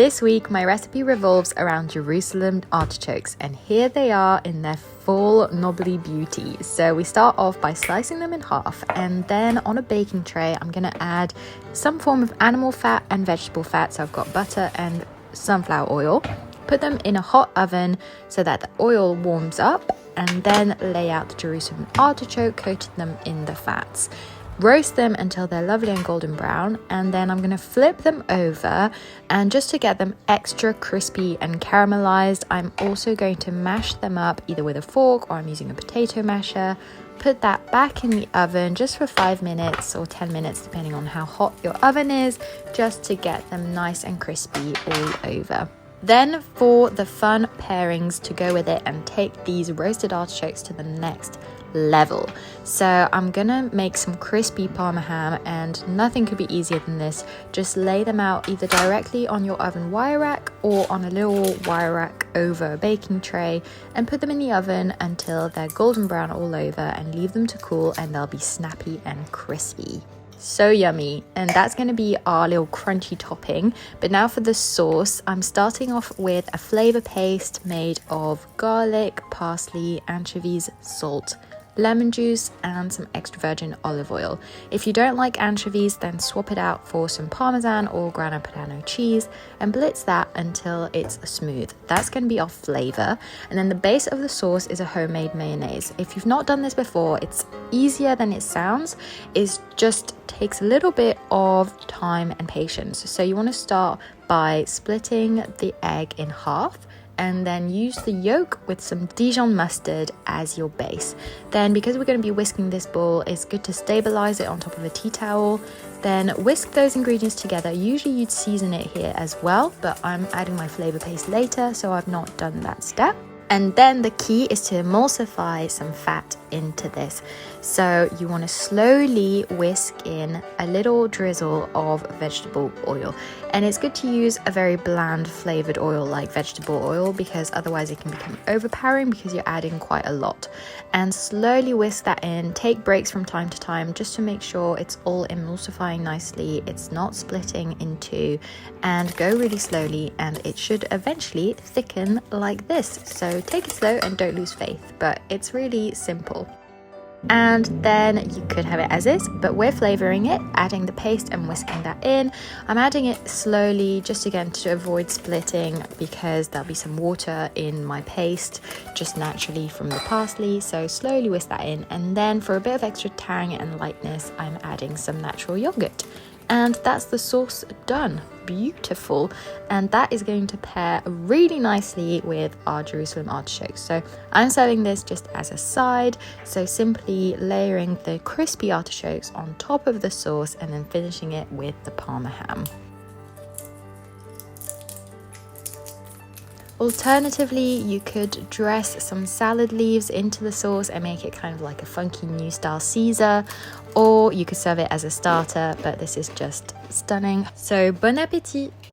This week, my recipe revolves around Jerusalem artichokes, and here they are in their full knobbly beauty. So we start off by slicing them in half, and then on a baking tray, I'm going to add some form of animal fat and vegetable fat. So I've got butter and sunflower oil. Put them in a hot oven so that the oil warms up, and then lay out the Jerusalem artichoke, coating them in the fats. Roast them until they're lovely and golden brown, and then I'm going to flip them over, and just to get them extra crispy and caramelized, I'm also going to mash them up either with a fork or I'm using a potato masher. Put that back in the oven just for 5 minutes or 10 minutes depending on how hot your oven is, just to get them nice and crispy all over. Then for the fun pairings to go with it and take these roasted artichokes to the next level. So I'm gonna make some crispy Parma ham, and nothing could be easier than this. Just lay them out either directly on your oven wire rack or on a little wire rack over a baking tray, and put them in the oven until they're golden brown all over, and leave them to cool, and they'll be snappy and crispy. So yummy. And that's going to be our little crunchy topping. But now for the sauce, I'm starting off with a flavor paste made of garlic, parsley, anchovies, salt, lemon juice, and some extra virgin olive oil. If you don't like anchovies, then swap it out for some Parmesan or Grana Padano cheese and blitz that until it's smooth. That's going to be our flavor. And then the base of the sauce is a homemade mayonnaise. If you've not done this before, it's easier than it sounds. It just takes a little bit of time and patience. So you want to start by splitting the egg in half, and then use the yolk with some Dijon mustard as your base. Then, because we're going to be whisking this bowl, it's good to stabilize it on top of a tea towel. Then whisk those ingredients together. Usually you'd season it here as well, but I'm adding my flavor paste later, so I've not done that step. And then the key is to emulsify some fat into this. So you want to slowly whisk in a little drizzle of vegetable oil. And it's good to use a very bland flavored oil like vegetable oil, because otherwise it can become overpowering because you're adding quite a lot. And slowly whisk that in. Take breaks from time to time just to make sure it's all emulsifying nicely, it's not splitting in two, and go really slowly, and it should eventually thicken like this. So take it slow and don't lose faith, but it's really simple. And then you could have it as is, but we're flavoring it, adding the paste and whisking that in. I'm adding it slowly, just again to avoid splitting, because there'll be some water in my paste just naturally from the parsley. So slowly whisk that in, and then for a bit of extra tang and lightness, I'm adding some natural yogurt. And that's the sauce done. Beautiful. And that is going to pair really nicely with our Jerusalem artichokes. So I'm serving this just as a side, so simply layering the crispy artichokes on top of the sauce and then finishing it with the Parma ham. Alternatively, you could dress some salad leaves into the sauce and make it kind of like a funky new style Caesar, or you could serve it as a starter, but this is just stunning. So bon appétit!